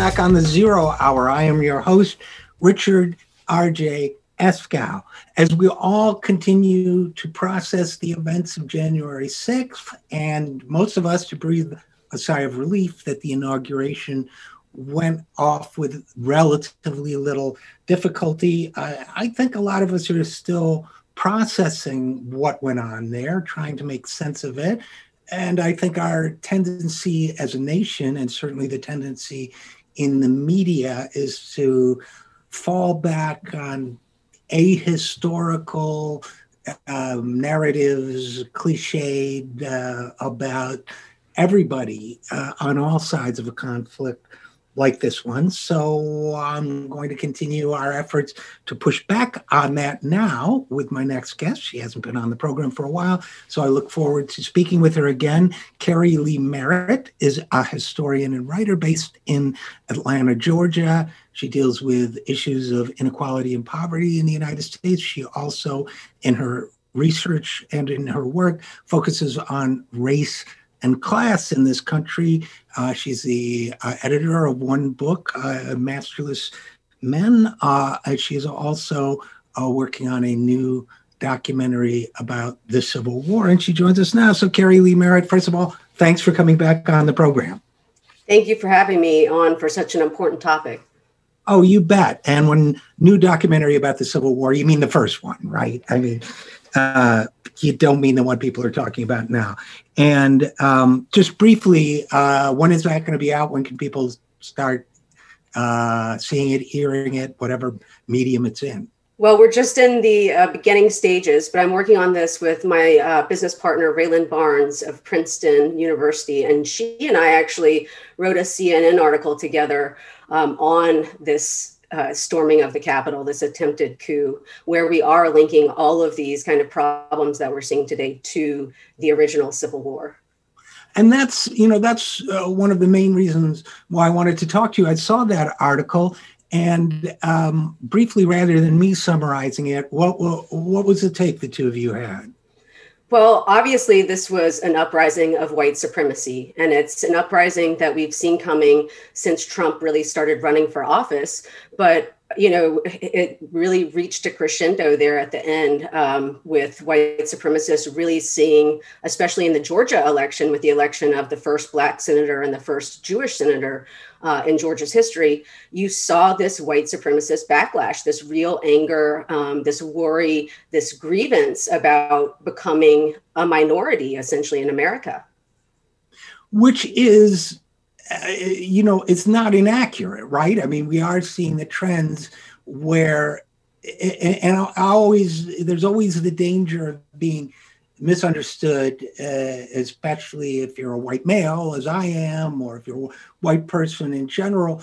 back on the Zero Hour. I am your host, Richard RJ Eskow. As we all continue to process the events of January 6th, and most of us to breathe a sigh of relief that the inauguration went off with relatively little difficulty, I think a lot of us are still processing what went on there, trying to make sense of it. And I think our tendency as a nation, and certainly the tendency in the media, is to fall back on ahistorical narratives, cliched about everybody on all sides of a conflict like this one. So I'm going to continue our efforts to push back on that now with my next guest. She hasn't been on the program for a while, so I look forward to speaking with her again. Keri Merritt is a historian and writer based in Atlanta, Georgia. She deals with issues of inequality and poverty in the United States. She also, in her research and in her work, focuses on race and class in this country. She's the editor of one book, Masterless Men. She is also working on a new documentary about the Civil War, and she joins us now. So Keri Merritt, first of all, thanks for coming back on the program. Thank you for having me on for such an important topic. Oh, you bet. And when new documentary about the Civil War, you mean the first one, right? I mean, you don't mean the one people are talking about now. And just briefly, when is that going to be out? When can people start seeing it, hearing it, whatever medium it's in? Well, we're just in the beginning stages, but I'm working on this with my business partner, Raylan Barnes of Princeton University. And she and I actually wrote a CNN article together on this storming of the Capitol, this attempted coup, where we are linking all of these kind of problems that we're seeing today to the original Civil War. And that's one of the main reasons why I wanted to talk to you. I saw that article, and briefly, rather than me summarizing it, what was the take the two of you had? Well, obviously, this was an uprising of white supremacy, and it's an uprising that we've seen coming since Trump really started running for office. But, you know, it really reached a crescendo there at the end with white supremacists really seeing, especially in the Georgia election, with the election of the first Black senator and the first Jewish senator in Georgia's history, you saw this white supremacist backlash, this real anger, this worry, this grievance about becoming a minority, essentially, in America. Which is, it's not inaccurate, right? I mean, we are seeing the trends where, and there's always the danger of being misunderstood, especially if you're a white male, as I am, or if you're a white person in general,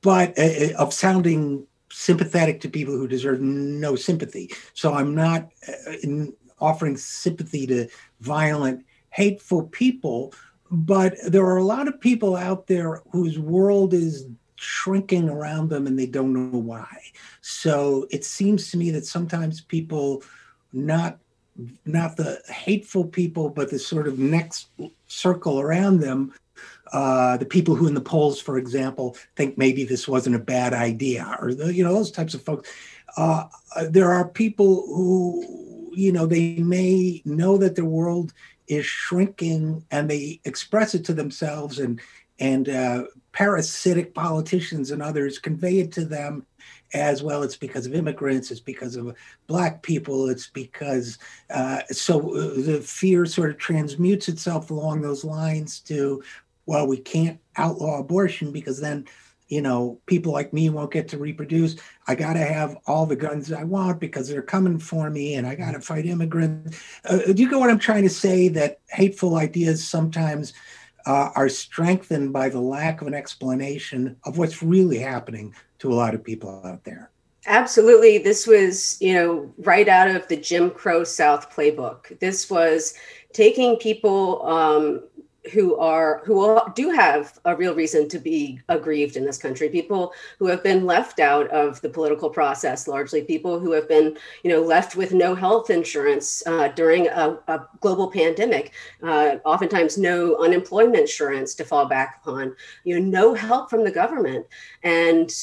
but of sounding sympathetic to people who deserve no sympathy. So I'm not offering sympathy to violent, hateful people, but there are a lot of people out there whose world is shrinking around them and they don't know why. So it seems to me that sometimes people, not the hateful people, but the sort of next circle around them, the people who in the polls, for example, think maybe this wasn't a bad idea, or those types of folks. There are people who, they may know that the world is shrinking and they express it to themselves, and parasitic politicians and others convey it to them as well. It's because of immigrants, it's because of Black people, it's because, so the fear sort of transmutes itself along those lines to, well, we can't outlaw abortion because then, people like me won't get to reproduce. I got to have all the guns I want because they're coming for me, and I got to fight immigrants. Do you get what I'm trying to say? That hateful ideas sometimes are strengthened by the lack of an explanation of what's really happening to a lot of people out there. Absolutely. This was, right out of the Jim Crow South playbook. This was taking people who do have a real reason to be aggrieved in this country, people who have been left out of the political process, largely people who have been, left with no health insurance during a global pandemic, oftentimes no unemployment insurance to fall back upon, no help from the government. And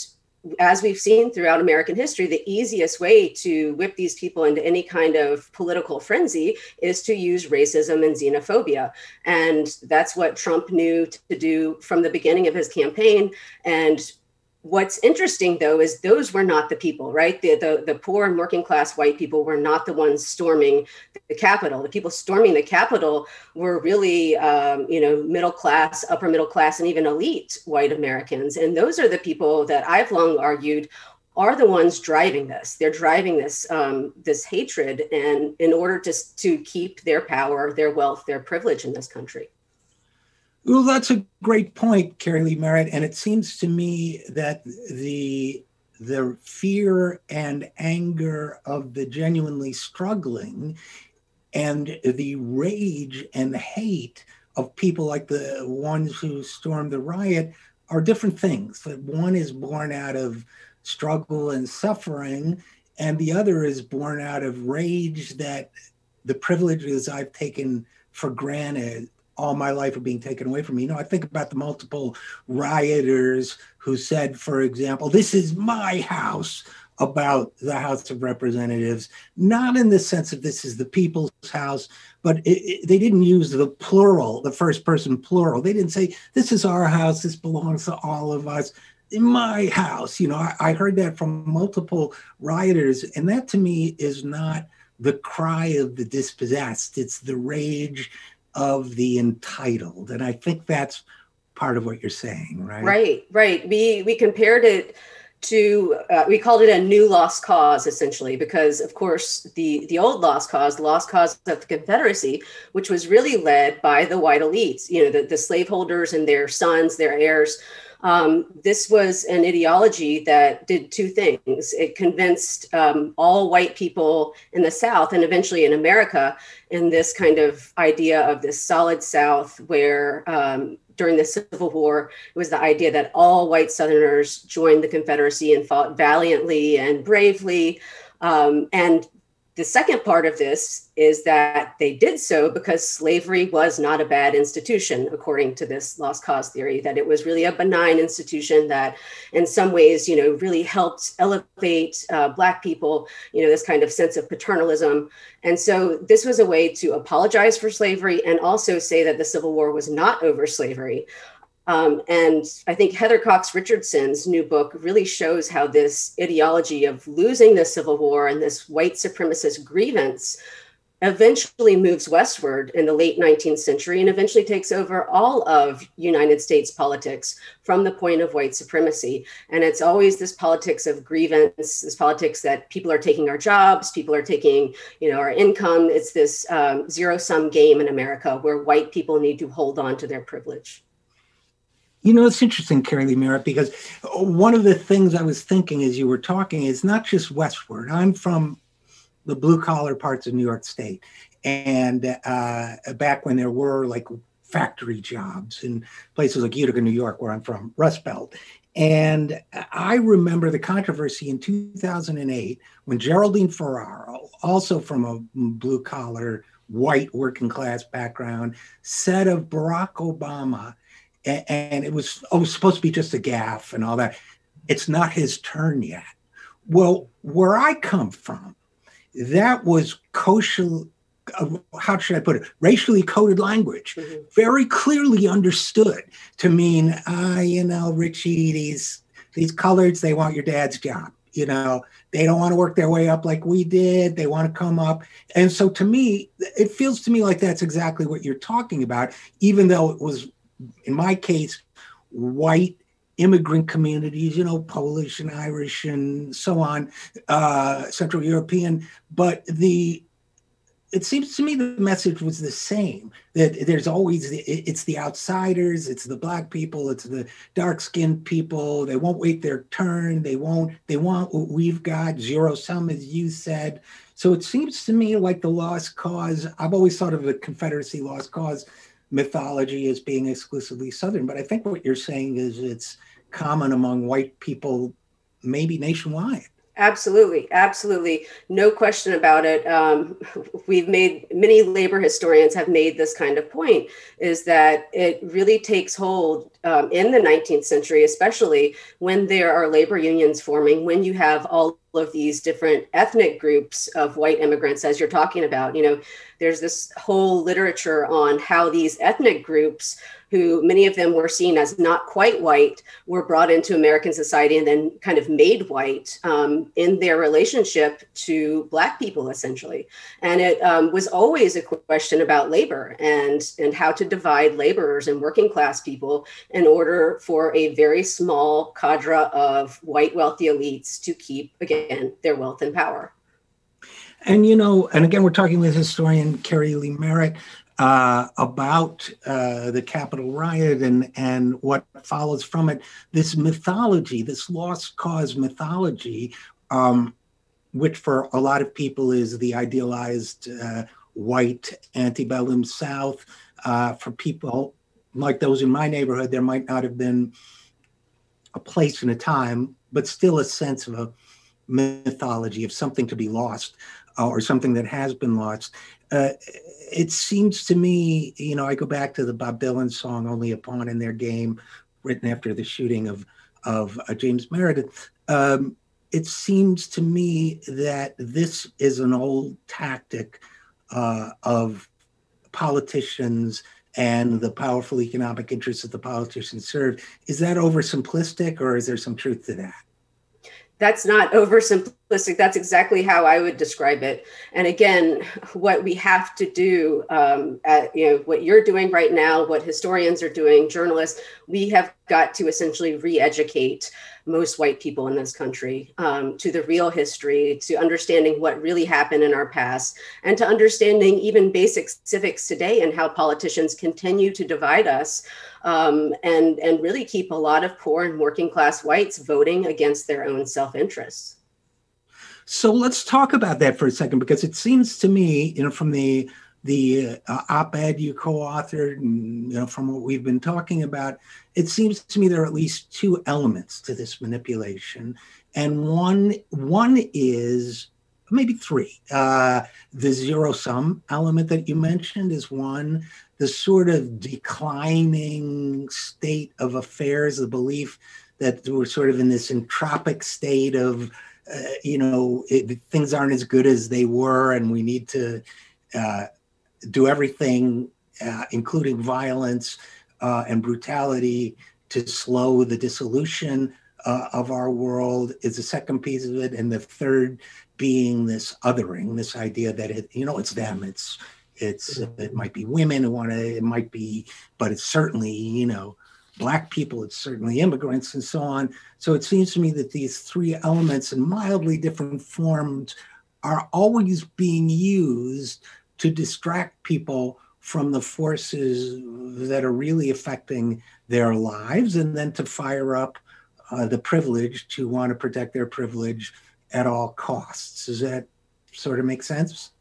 as we've seen throughout American history, the easiest way to whip these people into any kind of political frenzy is to use racism and xenophobia. And that's what Trump knew to do from the beginning of his campaign. And what's interesting, though, is those were not the people, right? The poor and working class white people were not the ones storming the Capitol. The people storming the Capitol were really, middle class, upper middle class, and even elite white Americans. And those are the people that I've long argued are the ones driving this. They're driving this this hatred, and in order to keep their power, their wealth, their privilege in this country. Well, that's a great point, Keri Leigh Merritt. And it seems to me that the fear and anger of the genuinely struggling and the rage and hate of people like the ones who stormed the riot are different things. One is born out of struggle and suffering, and the other is born out of rage that the privileges I've taken for granted all my life are being taken away from me. I think about the multiple rioters who said, for example, "This is my house," about the House of Representatives, not in the sense of this is the people's house, but they didn't use the plural, the first person plural. They didn't say, "This is our house, this belongs to all of us, in my house." I heard that from multiple rioters, and that to me is not the cry of the dispossessed. It's the rage of the entitled. And I think that's part of what you're saying, right? Right. We compared it to, we called it a new lost cause, essentially, because, of course, the old lost cause, the lost cause of the Confederacy, which was really led by the white elites, the slaveholders and their sons, their heirs. This was an ideology that did two things. It convinced all white people in the South and eventually in America in this kind of idea of this solid South where during the Civil War, it was the idea that all white Southerners joined the Confederacy and fought valiantly and bravely. And the second part of this is that they did so because slavery was not a bad institution, according to this lost cause theory, that it was really a benign institution that in some ways, really helped elevate Black people, this kind of sense of paternalism. And so this was a way to apologize for slavery and also say that the Civil War was not over slavery. And I think Heather Cox Richardson's new book really shows how this ideology of losing the Civil War and this white supremacist grievance eventually moves westward in the late 19th century and eventually takes over all of United States politics from the point of white supremacy. And it's always this politics of grievance, this politics that people are taking our jobs, people are taking, our income. It's this zero-sum game in America where white people need to hold on to their privilege. It's interesting, Keri Leigh Merritt, because one of the things I was thinking as you were talking is not just westward. I'm from the blue collar parts of New York State. And back when there were like factory jobs in places like Utica, New York, where I'm from, Rust Belt. And I remember the controversy in 2008 when Geraldine Ferraro, also from a blue collar, white working class background, said of Barack Obama, and it was supposed to be just a gaffe and all that, "It's not his turn yet." Well, where I come from, that was kosher, how should I put it, racially coded language, very clearly understood to mean, Richie, these coloreds, they want your dad's job. They don't want to work their way up like we did. They want to come up. And so to me, it feels to me like that's exactly what you're talking about, even though it was, in my case, white immigrant communities, Polish and Irish and so on, Central European. But it seems to me the message was the same, that there's always, it's the outsiders, it's the Black people, it's the dark-skinned people. They won't wait their turn. They want what we've got, zero sum, as you said. So it seems to me like the lost cause, I've always thought of the Confederacy lost cause mythology as being exclusively Southern, but I think what you're saying is it's common among white people, maybe nationwide. Absolutely. Absolutely. No question about it. Many labor historians have made this kind of point, is that it really takes hold in the 19th century, especially when there are labor unions forming, when you have all of these different ethnic groups of white immigrants, as you're talking about. There's this whole literature on how these ethnic groups, who many of them were seen as not quite white, were brought into American society and then kind of made white in their relationship to Black people, essentially. And it was always a question about labor and how to divide laborers and working class people in order for a very small cadre of white wealthy elites to keep, again, their wealth and power. And, and again, we're talking with historian Keri Merritt about the Capitol riot and what follows from it. This mythology, this lost cause mythology, which for a lot of people is the idealized white antebellum South. For people like those in my neighborhood, there might not have been a place and a time, but still a sense of a mythology of something to be lost or something that has been lost. It seems to me, I go back to the Bob Dylan song, Only a Pawn in Their Game, written after the shooting of James Merritt. It seems to me that this is an old tactic of politicians and the powerful economic interests that the politicians serve. Is that oversimplistic, or is there some truth to that? That's not oversimplistic. That's exactly how I would describe it. And again, what we have to do, what you're doing right now, what historians are doing, journalists, we have got to essentially re-educate most white people in this country to the real history, to understanding what really happened in our past, and to understanding even basic civics today and how politicians continue to divide us and really keep a lot of poor and working class whites voting against their own self-interests. So let's talk about that for a second, because it seems to me, from the op-ed you co-authored, and from what we've been talking about, it seems to me there are at least two elements to this manipulation, and one is, maybe three. The zero-sum element that you mentioned is one. The sort of declining state of affairs, the belief that we're sort of in this entropic state of, things aren't as good as they were, and we need to do everything, including violence and brutality, to slow the dissolution of our world, is the second piece of it. And the third being this othering, this idea that it's them, it might be women who want to, it might be, but it's certainly, Black people, it's certainly immigrants and so on. So it seems to me that these three elements in mildly different forms are always being used to distract people from the forces that are really affecting their lives, and then to fire up the privileged to want to protect their privilege at all costs. Does that sort of make sense?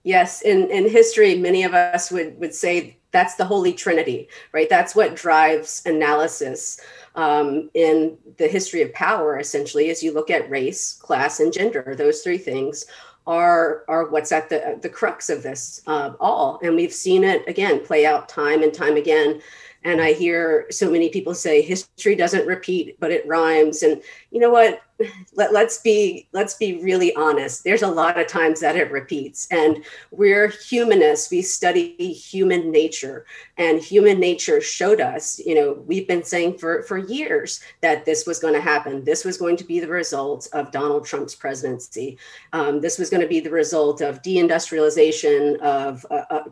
Yes. In history, many of us would say that's the Holy Trinity, right? That's what drives analysis in the history of power, essentially, as you look at race, class, and gender. Those three things are what's at the crux of this all. And we've seen it, again, play out time and time again. And I hear so many people say history doesn't repeat, but it rhymes. And you know what? Let's be really honest. There's a lot of times that it repeats, and we're humanists. We study human nature, and human nature showed us, we've been saying for years that this was going to happen. This was going to be the result of Donald Trump's presidency. This was going to be the result of deindustrialization, of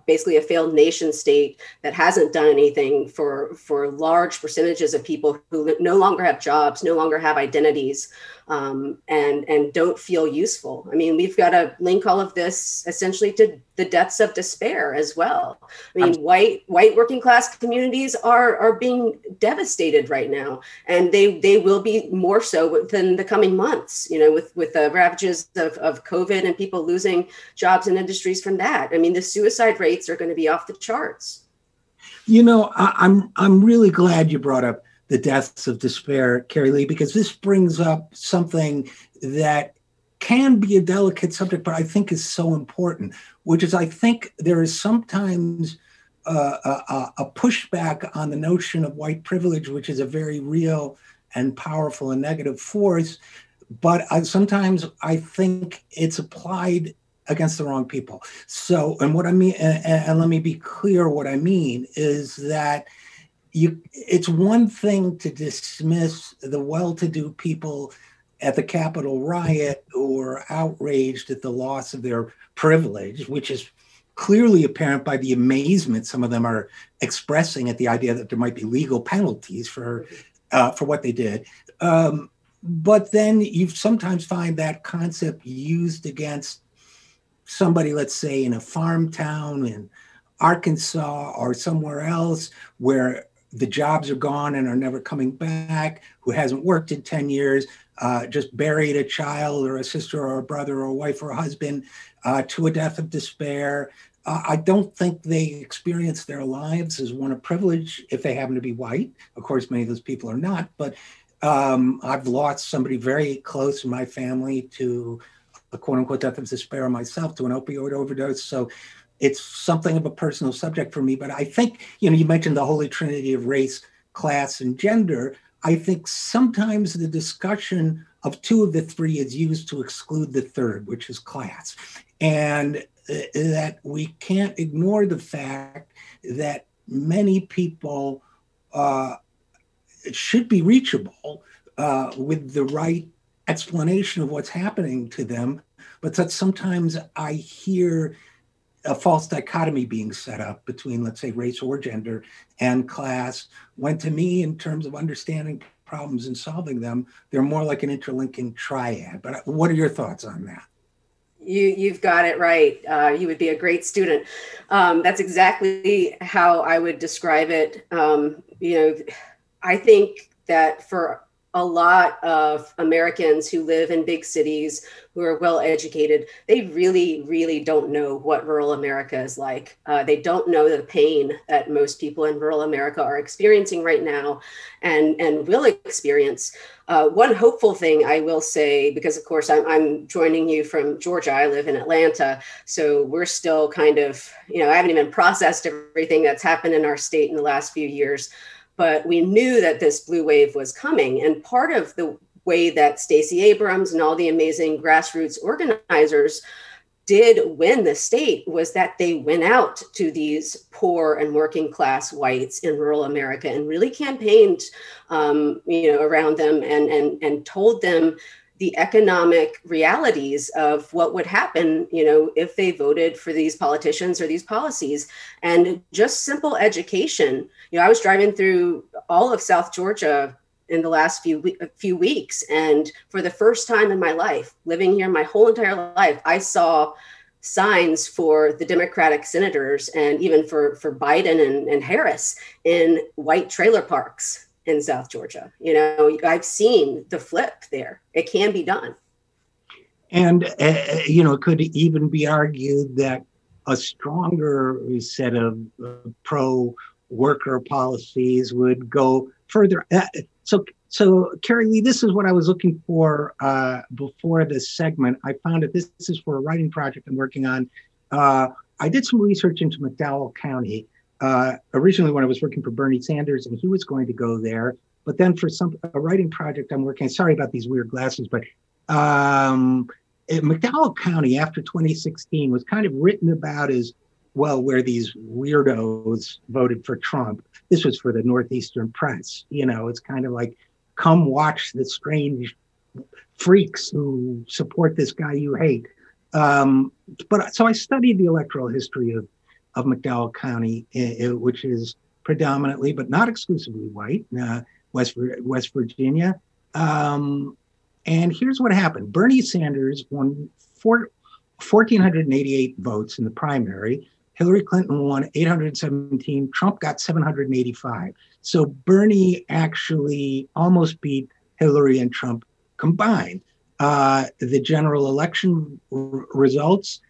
basically a failed nation state that hasn't done anything for large percentages of people who no longer have jobs, no longer have identities, and don't feel useful. I mean, we've got to link all of this essentially to the depths of despair as well. I mean, white working class communities are being devastated right now, and they will be more so within the coming months, with the ravages of COVID and people losing jobs and industries from that. I mean, the suicide rates are going to be off the charts. I'm really glad you brought up the deaths of despair, Keri Leigh, because this brings up something that can be a delicate subject, but I think is so important, which is I think there is sometimes a pushback on the notion of white privilege, which is a very real and powerful and negative force. But sometimes I think it's applied against the wrong people. So, and what I mean, and let me be clear, what I mean is that it's one thing to dismiss the well-to-do people at the Capitol riot who are outraged at the loss of their privilege, which is clearly apparent by the amazement some of them are expressing at the idea that there might be legal penalties for what they did. But then you sometimes find that concept used against somebody, let's say, in a farm town in Arkansas or somewhere else where the jobs are gone and are never coming back, who hasn't worked in 10 years, just buried a child or a sister or a brother or a wife or a husband to a death of despair. I don't think they experience their lives as one of privilege if they happen to be white. Of course, many of those people are not, but I've lost somebody very close in my family to a quote unquote death of despair, myself to an opioid overdose. So it's something of a personal subject for me. But I think, you mentioned the Holy Trinity of race, class, and gender. I think sometimes the discussion of two of the three is used to exclude the third, which is class. And that we can't ignore the fact that many people should be reachable with the right explanation of what's happening to them, but that sometimes I hear a false dichotomy being set up between, let's say, race or gender and class, when to me, in terms of understanding problems and solving them, they're more like an interlinking triad. But what are your thoughts on that? You've got it right. You would be a great student. That's exactly how I would describe it. I think that for a lot of Americans who live in big cities, who are well educated, they really, really don't know what rural America is like. They don't know the pain that most people in rural America are experiencing right now and will experience. One hopeful thing I will say, because of course I'm joining you from Georgia, I live in Atlanta, so we're still kind of, I haven't even processed everything that's happened in our state in the last few years. But we knew that this blue wave was coming. And part of the way that Stacey Abrams and all the amazing grassroots organizers did win the state was that they went out to these poor and working class whites in rural America and really campaigned, around them and told them the economic realities of what would happen, if they voted for these politicians or these policies. And just simple education. I was driving through all of South Georgia in the last few weeks. And for the first time in my life, living here my whole entire life, I saw signs for the Democratic senators and even for Biden and Harris in white trailer parks in South Georgia. I've seen the flip there. It can be done. And, it could even be argued that a stronger set of pro-worker policies would go further. So Keri Leigh, this is what I was looking for before this segment. I found that this is for a writing project I'm working on. I did some research into McDowell County. Originally when I was working for Bernie Sanders and he was going to go there, but then for a writing project I'm working, sorry about these weird glasses, but McDowell County after 2016 was kind of written about as, well, where these weirdos voted for Trump. This was for the Northeastern press. It's kind of like, come watch the strange freaks who support this guy you hate. But so I studied the electoral history of McDowell County, which is predominantly, but not exclusively white, West Virginia. And here's what happened. Bernie Sanders won 1,488 votes in the primary. Hillary Clinton won 817. Trump got 785. So Bernie actually almost beat Hillary and Trump combined. The general election results,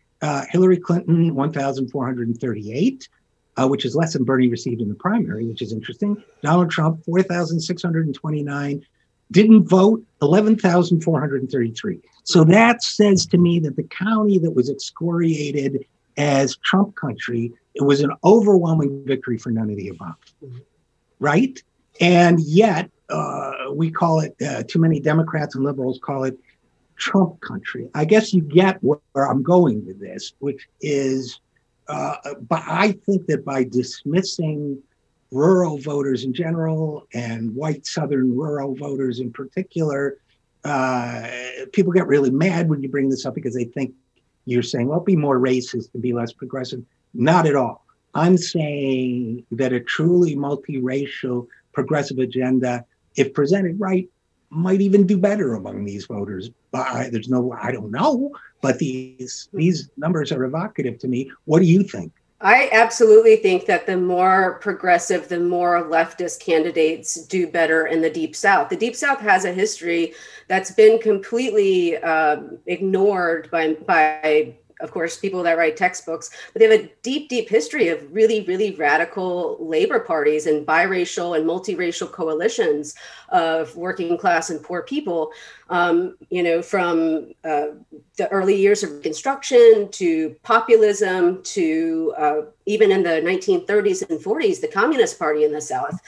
Hillary Clinton, 1,438. which is less than Bernie received in the primary, which is interesting. Donald Trump, 4,629. Didn't vote, 11,433. So that says to me that the county that was excoriated as Trump country, it was an overwhelming victory for none of the above, right? And yet we call it, too many Democrats and liberals call it Trump country. I guess you get where I'm going with this, which is, but I think that by dismissing rural voters in general and white Southern rural voters in particular, people get really mad when you bring this up because they think you're saying, well, be more racist and be less progressive. Not at all. I'm saying that a truly multiracial progressive agenda, if presented right, might even do better among these voters. But I don't know, but these numbers are evocative to me. What do you think? I absolutely think that the more progressive, the more leftist candidates do better in the Deep South. The Deep South has a history that's been completely ignored by, of course, people that write textbooks, but they have a deep, deep history of really, really radical labor parties and biracial and multiracial coalitions of working class and poor people, from the early years of Reconstruction to populism to even in the 1930s and 40s, the Communist Party in the South.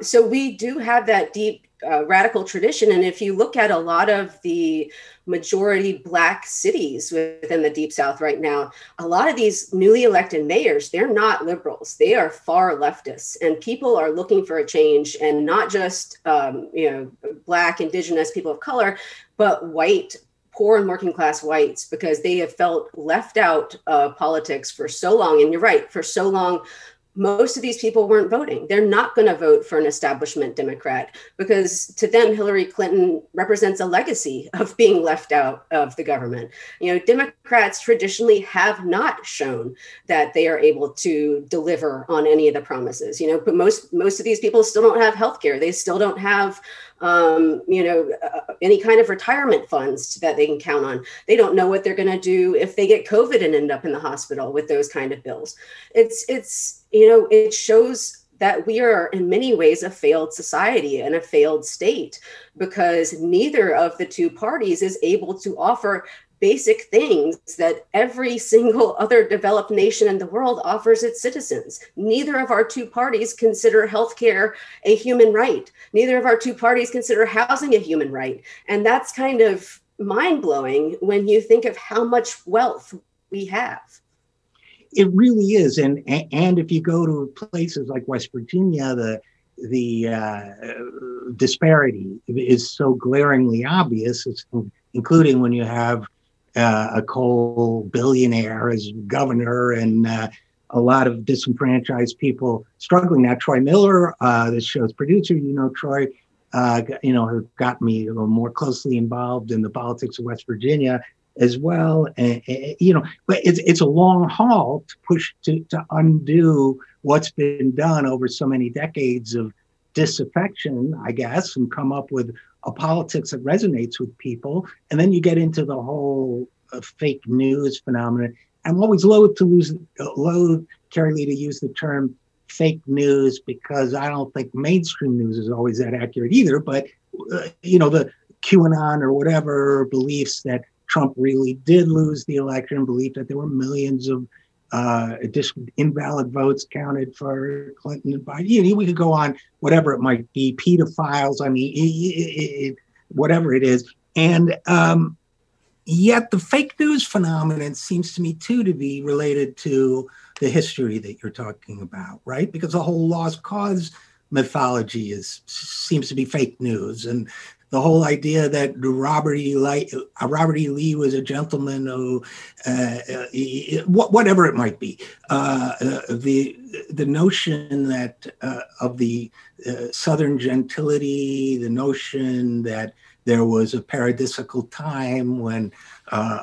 So we do have that deep radical tradition. And if you look at a lot of the majority Black cities within the Deep South right now, a lot of these newly elected mayors, they're not liberals. They are far leftists, and people are looking for a change, and not just, Black, Indigenous, people of color, but white, poor and working class whites, because they have felt left out of politics for so long. And you're right, for so long, most of these people weren't voting. They're not going to vote for an establishment Democrat because to them, Hillary Clinton represents a legacy of being left out of the government. Democrats traditionally have not shown that they are able to deliver on any of the promises, but most of these people still don't have healthcare. They still don't have any kind of retirement funds that they can count on. They don't know what they're going to do if they get COVID and end up in the hospital with those kind of bills. It shows that we are in many ways a failed society and a failed state because neither of the two parties is able to offer basic things that every single other developed nation in the world offers its citizens. Neither of our two parties consider healthcare a human right. Neither of our two parties consider housing a human right. And that's kind of mind-blowing when you think of how much wealth we have. It really is. And if you go to places like West Virginia, the disparity is so glaringly obvious, including when you have a coal billionaire as governor and a lot of disenfranchised people struggling. Now, Troy Miller, this show's producer, Troy, who got me a little more closely involved in the politics of West Virginia as well. And but it's a long haul to push to undo what's been done over so many decades of disaffection, I guess, and come up with a politics that resonates with people. And then you get into the whole fake news phenomenon. I'm always loath, Keri Leigh, to use the term fake news because I don't think mainstream news is always that accurate either. But, the QAnon or whatever beliefs that Trump really did lose the election, belief that there were millions of invalid votes counted for Clinton and Biden. We could go on, whatever it might be, pedophiles, whatever it is. And yet the fake news phenomenon seems to me, too, to be related to the history that you're talking about, right? Because the whole lost cause mythology seems to be fake news. And the whole idea that Robert E. Lee was a gentleman who, whatever it might be, the notion that of the Southern gentility, the notion that there was a paradisical time when,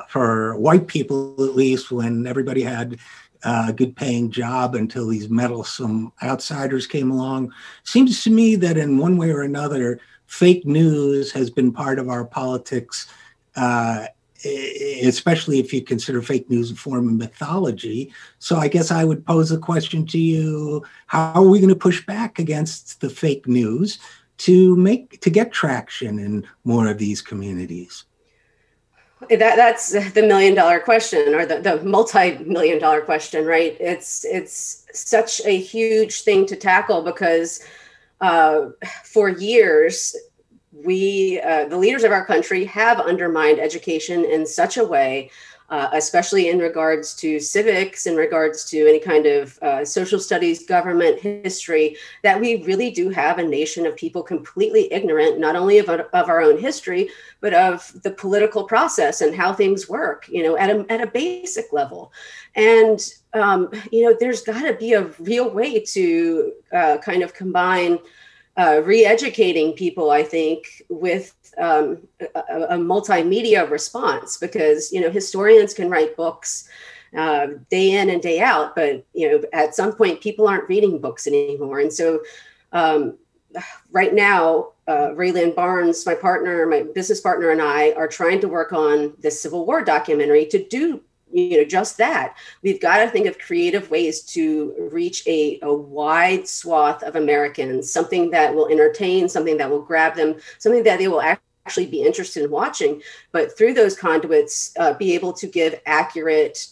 for white people at least, when everybody had a good paying job until these meddlesome outsiders came along. Seems to me that in one way or another, fake news has been part of our politics especially if you consider fake news a form of mythology. So I guess I would pose a question to you: how are we going to push back against the fake news to get traction in more of these communities? That's the $1 million question, or the multi-million-dollar question, right? It's such a huge thing to tackle because for years, the leaders of our country have undermined education in such a way, especially in regards to civics, in regards to any kind of social studies, government history, that we really do have a nation of people completely ignorant, not only of our own history, but of the political process and how things work, at a basic level. And, there's got to be a real way to kind of combine re-educating people, I think, with a multimedia response, because, historians can write books day in and day out, but, at some point people aren't reading books anymore. And so right now, Raylan Barnes, my business partner, and I are trying to work on this Civil War documentary to do just that. We've got to think of creative ways to reach a wide swath of Americans, something that will entertain, something that will grab them, something that they will actually be interested in watching, but through those conduits, be able to give accurate,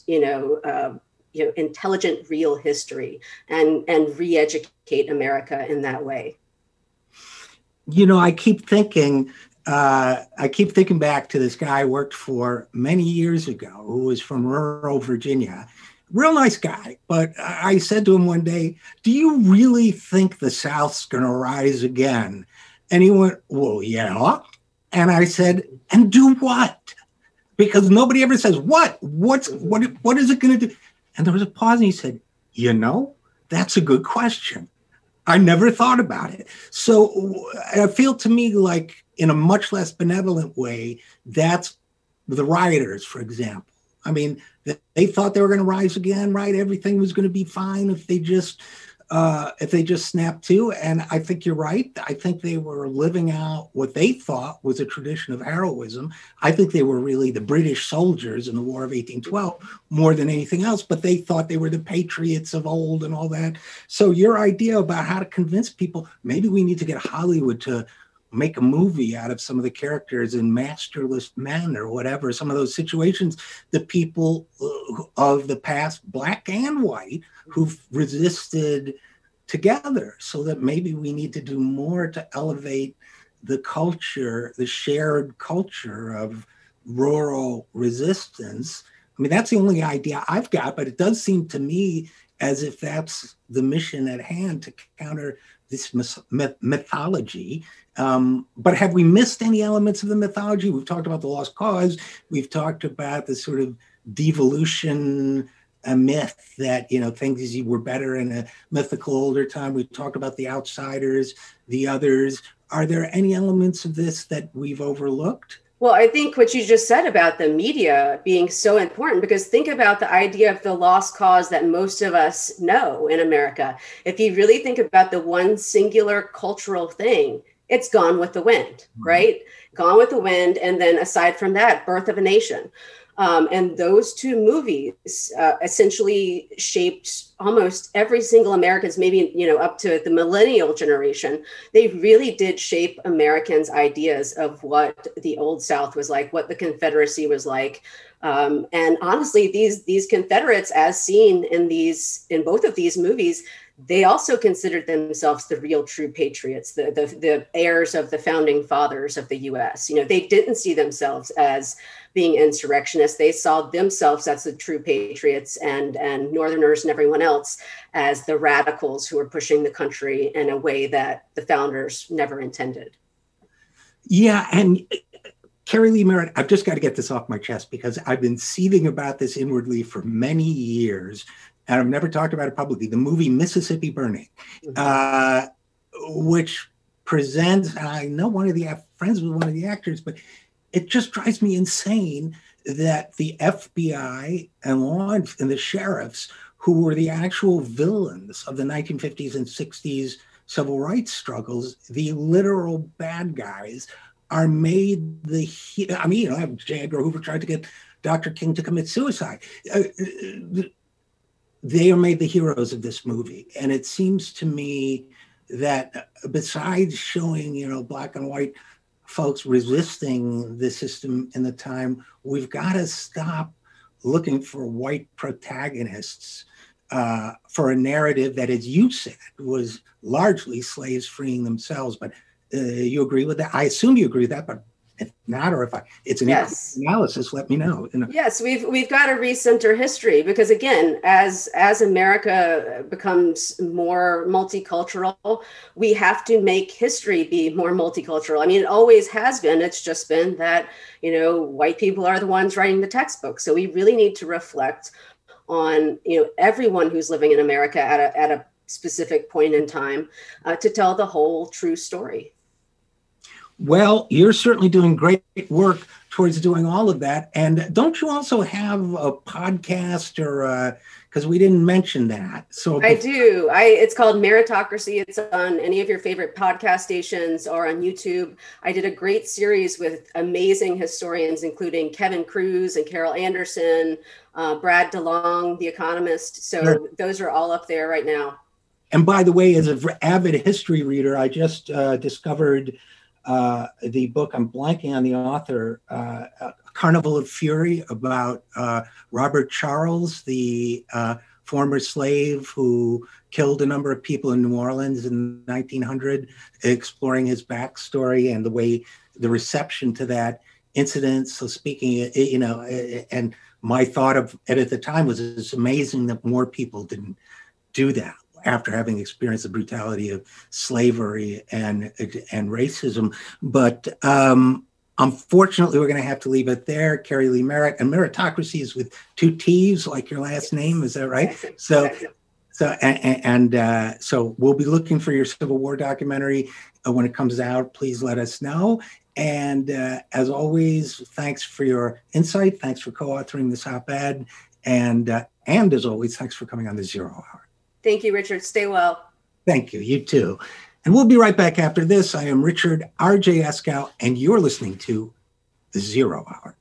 intelligent, real history and re-educate America in that way. I keep thinking back to this guy I worked for many years ago who was from rural Virginia. Real nice guy. But I said to him one day, "Do you really think the South's going to rise again?" And he went, "Well, yeah." And I said, "And do what?" Because nobody ever says, what is it going to do? And there was a pause, and he said, "That's a good question. I never thought about it." So I feel to me like, in a much less benevolent way, that's the rioters, for example. I mean, they thought they were going to rise again, right? Everything was going to be fine if they just snapped to. And I think you're right. I think they were living out what they thought was a tradition of heroism. I think they were really the British soldiers in the War of 1812 more than anything else, but they thought they were the patriots of old and all that. So your idea about how to convince people, maybe we need to get Hollywood to make a movie out of some of the characters in Masterless Men or whatever, some of those situations, the people of the past, black and white, who've resisted together, so that maybe we need to do more to elevate the culture, the shared culture of rural resistance. I mean, that's the only idea I've got, but it does seem to me as if that's the mission at hand, to counter this mythology. But have we missed any elements of the mythology? We've talked about the lost cause. We've talked about the sort of devolution myth that, things were better in a mythical older time. We've talked about the outsiders, the others. Are there any elements of this that we've overlooked? Well, I think what you just said about the media being so important, because think about the idea of the lost cause that most of us know in America. If you really think about the one singular cultural thing, it's Gone with the Wind, right? Gone with the Wind. And then aside from that, Birth of a Nation. And those two movies essentially shaped almost every single American's, maybe, up to the millennial generation. They really did shape Americans' ideas of what the Old South was like, what the Confederacy was like. And honestly, these Confederates, as seen in both of these movies, they also considered themselves the real true patriots, the heirs of the founding fathers of the U.S. They didn't see themselves as being insurrectionists. They saw themselves as the true patriots, and Northerners and everyone else as the radicals who were pushing the country in a way that the founders never intended. Yeah, and Keri Leigh Merritt, I've just got to get this off my chest because I've been seething about this inwardly for many years, and I've never talked about it publicly. The movie Mississippi Burning, which presents, and I know friends with one of the actors, but it just drives me insane that the FBI and the sheriffs, who were the actual villains of the 1950s and 60s civil rights struggles, the literal bad guys, are made I mean, J. Edgar Hoover tried to get Dr. King to commit suicide. They are made the heroes of this movie. And it seems to me that besides showing, Black and white folks resisting the system in the time, we've got to stop looking for white protagonists for a narrative that, as you said, was largely slaves freeing themselves. But you agree with that? I assume you agree with that, but if not, or if it's an analysis, let me know. Yes, we've got to recenter history, because again, as America becomes more multicultural, we have to make history be more multicultural. I mean, it always has been. It's just been that, white people are the ones writing the textbook. So we really need to reflect on, everyone who's living in America at a specific point in time to tell the whole true story. Well, you're certainly doing great work towards doing all of that. And don't you also have a podcast, or because we didn't mention that? So I do. It's called Meritocracy. It's on any of your favorite podcast stations or on YouTube. I did a great series with amazing historians, including Kevin Cruz and Carol Anderson, Brad DeLong, The Economist. So Those are all up there right now. And by the way, as an avid history reader, I just discovered the book, I'm blanking on the author, Carnival of Fury, about Robert Charles, the former slave who killed a number of people in New Orleans in 1900, exploring his backstory and the reception to that incident. So speaking, and my thought of it at the time was, it's amazing that more people didn't do that after having experienced the brutality of slavery and racism. But unfortunately, we're going to have to leave it there. Keri Leigh Merritt, and Meritocracy is with 2 T's, like your last name. Is that right? So we'll be looking for your Civil War documentary when it comes out. Please let us know. And as always, thanks for your insight. Thanks for co-authoring this op-ed. And as always, thanks for coming on the Zero Hour. Thank you, Richard. Stay well. Thank you. You too. And we'll be right back after this. I am Richard RJ Eskow, and you're listening to The Zero Hour.